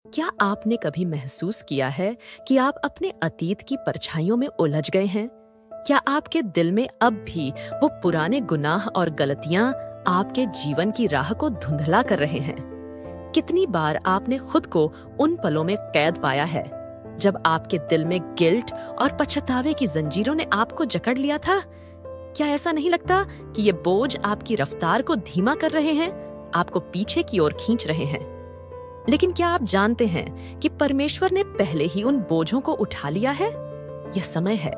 क्या आपने कभी महसूस किया है कि आप अपने अतीत की परछाइयों में उलझ गए हैं? क्या आपके दिल में अब भी वो पुराने गुनाह और गलतियां आपके जीवन की राह को धुंधला कर रहे हैं? कितनी बार आपने खुद को उन पलों में कैद पाया है जब आपके दिल में गिल्ट और पछतावे की जंजीरों ने आपको जकड़ लिया था? क्या ऐसा नहीं लगता कि ये बोझ आपकी रफ्तार को धीमा कर रहे हैं, आपको पीछे की ओर खींच रहे हैं? लेकिन क्या आप जानते हैं कि परमेश्वर ने पहले ही उन बोझों को उठा लिया है? यह समय है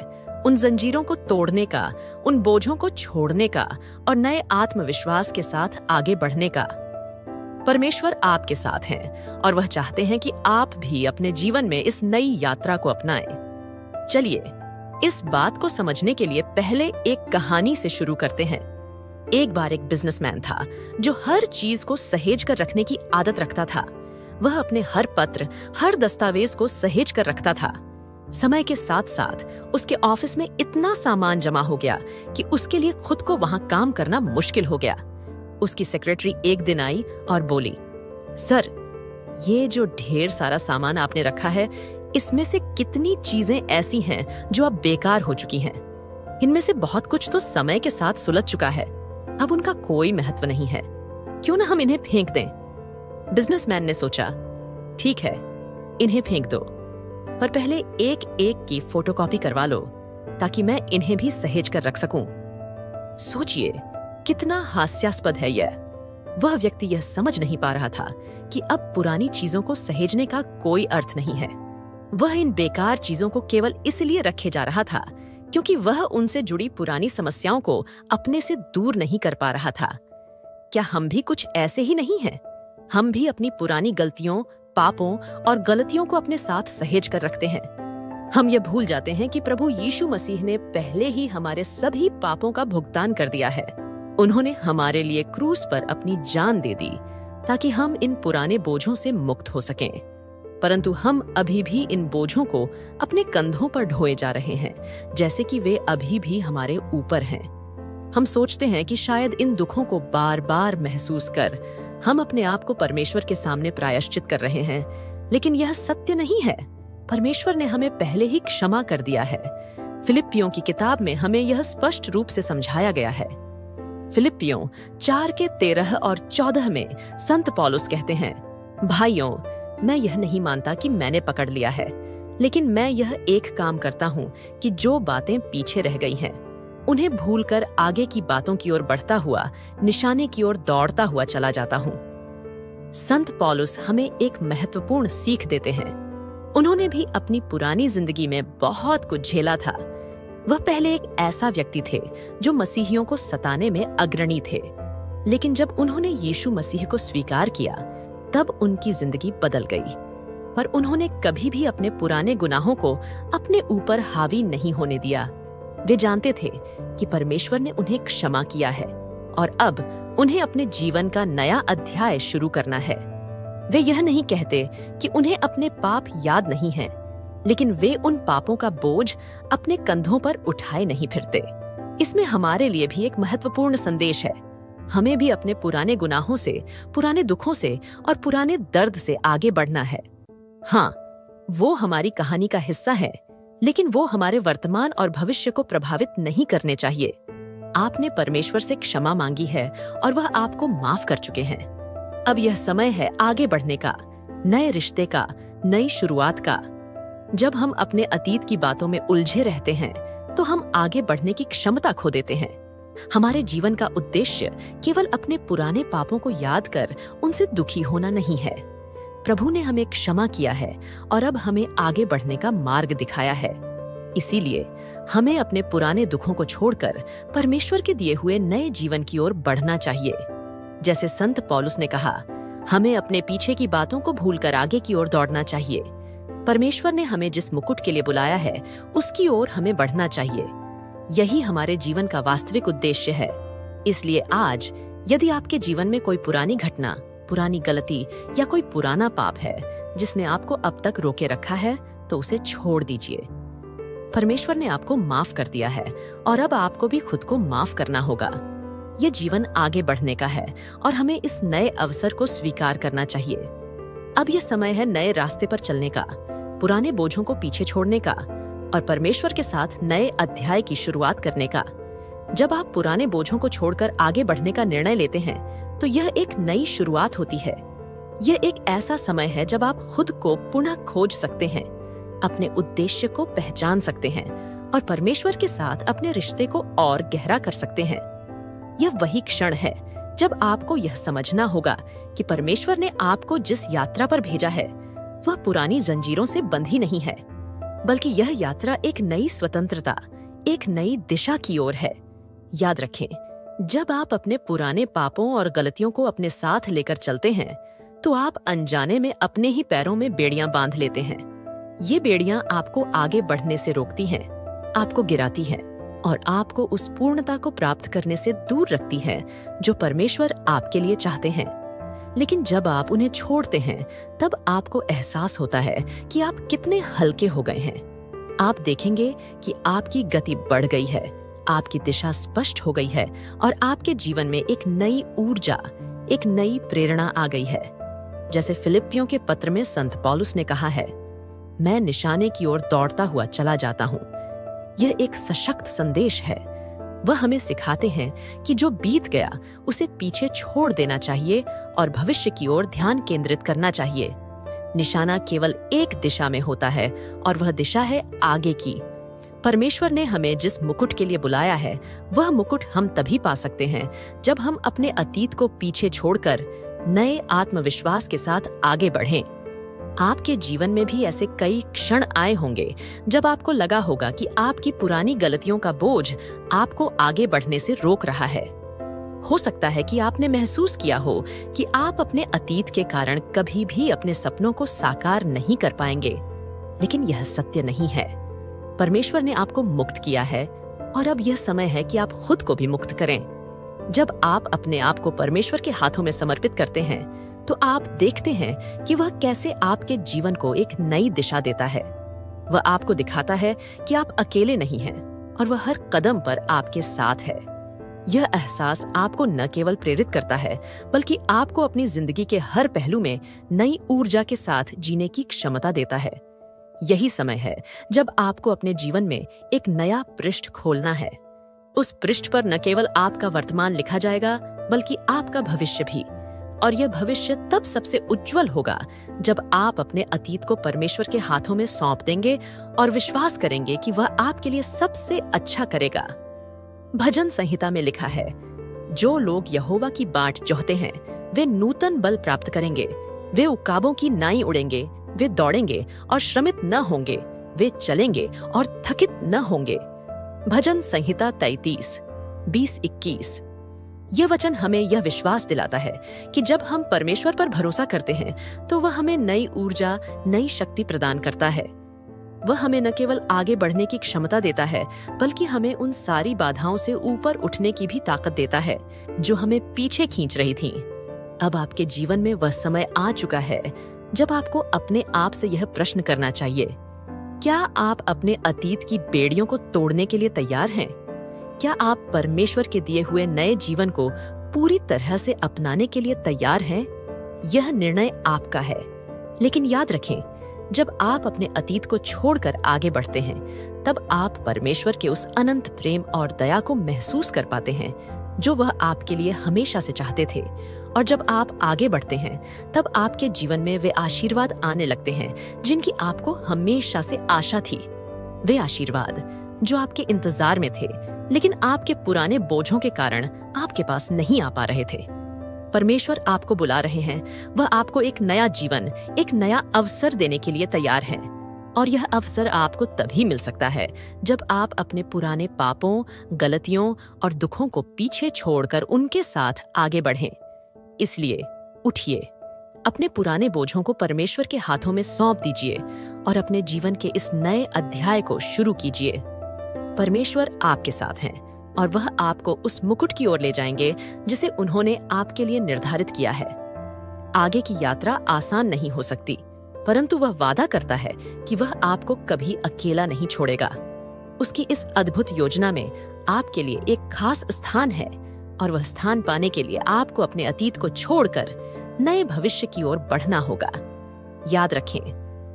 उन जंजीरों को तोड़ने का, उन बोझों को छोड़ने का और नए आत्मविश्वास के साथ आगे बढ़ने का। परमेश्वर आपके साथ हैं और वह चाहते हैं कि आप भी अपने जीवन में इस नई यात्रा को अपनाएं। चलिए, इस बात को समझने के लिए पहले एक कहानी से शुरू करते हैं। एक बार एक बिजनेसमैन था जो हर चीज को सहेज कर रखने की आदत रखता था। वह अपने हर पत्र, हर दस्तावेज को सहेज कर रखता था। समय के साथ साथ उसके ऑफिस में इतना सामान जमा हो गया कि उसके लिए खुद को वहां काम करना मुश्किल हो गया। उसकी सेक्रेटरी एक दिन आई और बोली, सर, ये जो ढेर सारा सामान आपने रखा है, इसमें से कितनी चीजें ऐसी हैं जो अब बेकार हो चुकी हैं। इनमें से बहुत कुछ तो समय के साथ सुलझ चुका है, अब उनका कोई महत्व नहीं है। क्यों ना हम इन्हें फेंक दें? बिजनेसमैन ने सोचा, ठीक है, इन्हें फेंक दो, पर पहले एक एक की फोटोकॉपी करवा लो ताकि मैं इन्हें भी सहेज कर रख सकूं। सोचिए, कितना हास्यास्पद है यह। वह व्यक्ति यह समझ नहीं पा रहा था कि अब पुरानी चीजों को सहेजने का कोई अर्थ नहीं है। वह इन बेकार चीजों को केवल इसलिए रखे जा रहा था क्योंकि वह उनसे जुड़ी पुरानी समस्याओं को अपने से दूर नहीं कर पा रहा था। क्या हम भी कुछ ऐसे ही नहीं हैं? हम भी अपनी पुरानी गलतियों, पापों और गलतियों को अपने साथ सहेज कर रखते हैं। हम ये भूल जाते हैं कि प्रभु यीशु मसीह ने पहले ही हमारे सभी पापों का भुगतान कर दिया है। उन्होंने हमारे लिए क्रूस पर अपनी जान दे दी ताकि हम इन पुराने बोझों से मुक्त हो सकें। परंतु हम अभी भी इन बोझों को अपने कंधों पर ढोए जा रहे हैं, जैसे कि वे अभी भी हमारे ऊपर हैं। हम सोचते हैं कि शायद इन दुखों को बार बार महसूस कर हम अपने आप को परमेश्वर के सामने प्रायश्चित कर रहे हैं, लेकिन यह सत्य नहीं है। परमेश्वर ने हमें पहले ही क्षमा कर दिया है। फिलिप्पियों की किताब में हमें यह स्पष्ट रूप से समझाया गया है। फिलिप्पियों 4 के 13 और 14 में संत पौलुस कहते हैं, भाइयों, मैं यह नहीं मानता कि मैंने पकड़ लिया है, लेकिन मैं यह एक काम करता हूँ कि जो बातें पीछे रह गई हैं उन्हें भूलकर आगे की बातों की ओर बढ़ता हुआ निशाने की ओर दौड़ता हुआ चला जाता हूँ। संत पौलुस हमें एक महत्वपूर्ण सीख देते हैं। उन्होंने भी अपनी पुरानी जिंदगी में बहुत कुछ झेला था। वह पहले एक ऐसा व्यक्ति थे जो मसीहियों को सताने में अग्रणी थे, लेकिन जब उन्होंने यीशु मसीह को स्वीकार किया तब उनकी जिंदगी बदल गई। पर उन्होंने कभी भी अपने पुराने गुनाहों को अपने ऊपर हावी नहीं होने दिया। वे जानते थे कि परमेश्वर ने उन्हें क्षमा किया है और अब उन्हें अपने जीवन का नया अध्याय शुरू करना है। वे यह नहीं कहते कि उन्हें अपने पाप याद नहीं हैं, लेकिन वे उन पापों का बोझ अपने कंधों पर उठाए नहीं फिरते। इसमें हमारे लिए भी एक महत्वपूर्ण संदेश है। हमें भी अपने पुराने गुनाहों से, पुराने दुखों से और पुराने दर्द से आगे बढ़ना है। हाँ, वो हमारी कहानी का हिस्सा है, लेकिन वो हमारे वर्तमान और भविष्य को प्रभावित नहीं करने चाहिए। आपने परमेश्वर से क्षमा मांगी है और वह आपको माफ कर चुके हैं। अब यह समय है आगे बढ़ने का, नए रिश्ते का, नई शुरुआत का। जब हम अपने अतीत की बातों में उलझे रहते हैं तो हम आगे बढ़ने की क्षमता खो देते हैं। हमारे जीवन का उद्देश्य केवल अपने पुराने पापों को याद कर उनसे दुखी होना नहीं है। प्रभु ने हमें क्षमा किया है और अब हमें आगे बढ़ने का मार्ग दिखाया है। इसीलिए हमें अपने पुराने दुखों को छोड़कर परमेश्वर के दिए हुए नए जीवन की ओर बढ़ना चाहिए। जैसे संत पौलुस ने कहा, हमें अपने पीछे की बातों को भूलकर आगे की ओर दौड़ना चाहिए। परमेश्वर ने हमें जिस मुकुट के लिए बुलाया है उसकी ओर हमें बढ़ना चाहिए। यही हमारे जीवन का वास्तविक उद्देश्य है। इसलिए आज यदि आपके जीवन में कोई पुरानी घटना, पुरानी गलती या कोई पुराना पाप है जिसने आपको अब तक रोके रखा है, तो उसे छोड़ दीजिए। परमेश्वर ने आपको माफ कर दिया है और अब आपको भी खुद को माफ करना होगा। ये जीवन आगे बढ़ने का है और हमें इस नए अवसर को स्वीकार करना चाहिए। अब यह समय है नए रास्ते पर चलने का, पुराने बोझों को पीछे छोड़ने का और परमेश्वर के साथ नए अध्याय की शुरुआत करने का। जब आप पुराने बोझों को छोड़कर आगे बढ़ने का निर्णय लेते हैं, तो यह एक नई शुरुआत होती है। यह एक ऐसा समय है जब आप खुद को पुनः खोज सकते हैं, अपने उद्देश्य को पहचान सकते हैं और परमेश्वर के साथ अपने रिश्ते को और गहरा कर सकते हैं। यह वही क्षण है जब आपको यह समझना होगा कि परमेश्वर ने आपको जिस यात्रा पर भेजा है, वह पुरानी जंजीरों से बंधी नहीं है, बल्कि यह यात्रा एक नई स्वतंत्रता, एक नई दिशा की ओर है। याद रखें, जब आप अपने पुराने पापों और गलतियों को अपने साथ लेकर चलते हैं, तो आप अनजाने में अपने ही पैरों में बेड़ियां बांध लेते हैं। ये बेड़ियां आपको आगे बढ़ने से रोकती हैं, आपको गिराती हैं और आपको उस पूर्णता को प्राप्त करने से दूर रखती हैं जो परमेश्वर आपके लिए चाहते हैं। लेकिन जब आप उन्हें छोड़ते हैं, तब आपको एहसास होता है कि आप कितने हल्के हो गए हैं। आप देखेंगे कि आपकी गति बढ़ गई है, आपकी दिशा स्पष्ट हो गई है और आपके जीवन में एक नई ऊर्जा, एक नई प्रेरणा आ गई है। जैसे फिलिप्पियों के पत्र में संत पौलुस ने कहा है, मैं निशाने की ओर दौड़ता हुआ चला जाता हूँ। यह एक सशक्त संदेश है। वह हमें सिखाते हैं कि जो बीत गया उसे पीछे छोड़ देना चाहिए और भविष्य की ओर ध्यान केंद्रित करना चाहिए। निशाना केवल एक दिशा में होता है और वह दिशा है आगे की। परमेश्वर ने हमें जिस मुकुट के लिए बुलाया है, वह मुकुट हम तभी पा सकते हैं जब हम अपने अतीत को पीछे छोड़कर नए आत्मविश्वास के साथ आगे बढ़ें। आपके जीवन में भी ऐसे कई क्षण आए होंगे जब आपको लगा होगा कि आपकी पुरानी गलतियों का बोझ आपको आगे बढ़ने से रोक रहा है। हो सकता है कि आपने महसूस किया हो कि आप अपने अतीत के कारण कभी भी अपने सपनों को साकार नहीं कर पाएंगे, लेकिन यह सत्य नहीं है। परमेश्वर ने आपको मुक्त किया है और अब यह समय है कि आप खुद को भी मुक्त करें। जब आप अपने आप को परमेश्वर के हाथों में समर्पित करते हैं, तो आप देखते हैं कि वह कैसे आपके जीवन को एक नई दिशा देता है। वह आपको दिखाता है कि आप अकेले नहीं हैं और वह हर कदम पर आपके साथ है। यह एहसास आपको न केवल प्रेरित करता है, बल्कि आपको अपनी जिंदगी के हर पहलू में नई ऊर्जा के साथ जीने की क्षमता देता है। यही समय है जब आपको अपने जीवन में एक नया पृष्ठ खोलना है। उस पृष्ठ पर न केवल आपका वर्तमान लिखा जाएगा, बल्कि आपका भविष्य भी। और यह भविष्य तब सबसे उज्जवल होगा जब आप अपने अतीत को परमेश्वर के हाथों में सौंप देंगे और विश्वास करेंगे कि वह आपके लिए सबसे अच्छा करेगा। भजन संहिता में लिखा है, जो लोग यहोवा की बाट जोहते हैं, वे नूतन बल प्राप्त करेंगे। वे उकाबों की नाई उड़ेंगे, वे दौड़ेंगे और श्रमित न होंगे, वे चलेंगे और थकित न होंगे। भजन संहिता 33:20-21। यह वचन हमें यह विश्वास दिलाता है कि जब हम परमेश्वर पर भरोसा करते हैं, तो वह हमें नई ऊर्जा, नई शक्ति प्रदान करता है। वह हमें न केवल आगे बढ़ने की क्षमता देता है, बल्कि हमें उन सारी बाधाओं से ऊपर उठने की भी ताकत देता है जो हमें पीछे खींच रही थीं। अब आपके जीवन में वह समय आ चुका है जब आपको अपने आप से यह प्रश्न करना चाहिए, क्या आप अपने अतीत की बेड़ियों को तोड़ने के लिए तैयार हैं? क्या आप परमेश्वर के दिए हुए नए जीवन को पूरी तरह से अपनाने के लिए तैयार हैं? यह निर्णय आपका है। लेकिन याद रखें, जब आप अपने अतीत को छोड़कर आगे बढ़ते हैं, तब आप परमेश्वर के उस अनंत प्रेम और दया को महसूस कर पाते हैं जो वह आपके लिए हमेशा से चाहते थे। और जब आप आगे बढ़ते हैं, तब आपके जीवन में वे आशीर्वाद आने लगते हैं जिनकी आपको हमेशा से आशा थी। वे आशीर्वाद जो आपके इंतजार में थे, लेकिन आपके पुराने बोझों के कारण आपके पास नहीं आ पा रहे थे। परमेश्वर आपको बुला रहे हैं। वह आपको एक नया जीवन, एक नया अवसर देने के लिए तैयार हैं। और यह अवसर आपको तभी मिल सकता है जब आप अपने पुराने पापों, गलतियों और दुखों को पीछे छोड़कर उनके साथ आगे बढ़ें। इसलिए उठिए, अपने पुराने बोझों को परमेश्वर के हाथों में सौंप दीजिए और अपने जीवन के इस नए अध्याय को शुरू कीजिए। परमेश्वर आपके साथ हैं और वह आपको उस मुकुट की ओर ले जाएंगे जिसे उन्होंने आपके लिए निर्धारित किया है। आगे की यात्रा आसान नहीं हो सकती, परंतु वह वादा करता है कि वह आपको कभी अकेला नहीं छोड़ेगा। उसकी इस अद्भुत योजना में आपके लिए एक खास स्थान है और वह स्थान पाने के लिए आपको अपने अतीत को छोड़कर नए भविष्य की ओर बढ़ना होगा। याद रखें,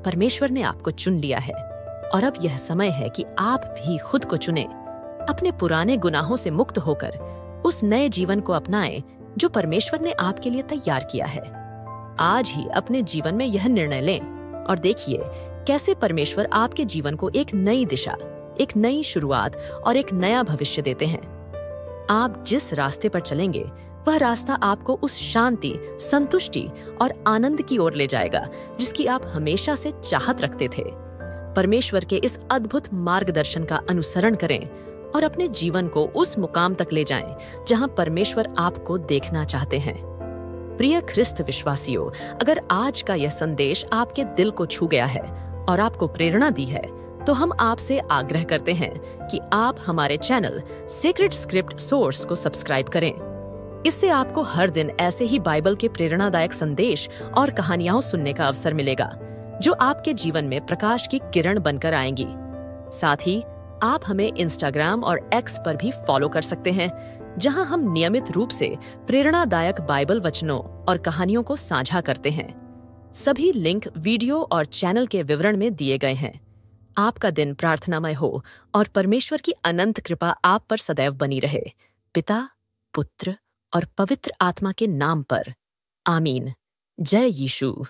परमेश्वर ने आपको चुन लिया है और अब यह समय है कि आप भी खुद को चुनें। अपने पुराने गुनाहों से मुक्त होकर उस नए जीवन को अपनाएं जो परमेश्वर ने आपके लिए तैयार किया है। आज ही अपने जीवन में यह निर्णय लें और देखिए कैसे परमेश्वर आपके जीवन को एक नई दिशा, एक नई शुरुआत और एक नया भविष्य देते हैं। आप जिस रास्ते पर चलेंगे वह रास्ता आपको उस शांति, संतुष्टि और आनंद की ओर ले जाएगा जिसकी आप हमेशा से चाहत रखते थे। परमेश्वर के इस अद्भुत मार्गदर्शन का अनुसरण करें और अपने जीवन को उस मुकाम तक ले जाएं जहां परमेश्वर आपको देखना चाहते हैं। प्रिय ख्रिस्त विश्वासियों, अगर आज का यह संदेश आपके दिल को छू गया है और आपको प्रेरणा दी है, तो हम आपसे आग्रह करते हैं कि आप हमारे चैनल सीक्रेट स्क्रिप्ट सोर्स को सब्सक्राइब करें। इससे आपको हर दिन ऐसे ही बाइबल के प्रेरणादायक संदेश और कहानियां सुनने का अवसर मिलेगा जो आपके जीवन में प्रकाश की किरण बनकर आएंगी। साथ ही आप हमें इंस्टाग्राम और एक्स पर भी फॉलो कर सकते हैं, जहां हम नियमित रूप से प्रेरणादायक बाइबल वचनों और कहानियों को साझा करते हैं। सभी लिंक वीडियो और चैनल के विवरण में दिए गए हैं। आपका दिन प्रार्थनामय हो और परमेश्वर की अनंत कृपा आप पर सदैव बनी रहे। पिता, पुत्र और पवित्र आत्मा के नाम पर आमीन। जय यीशु।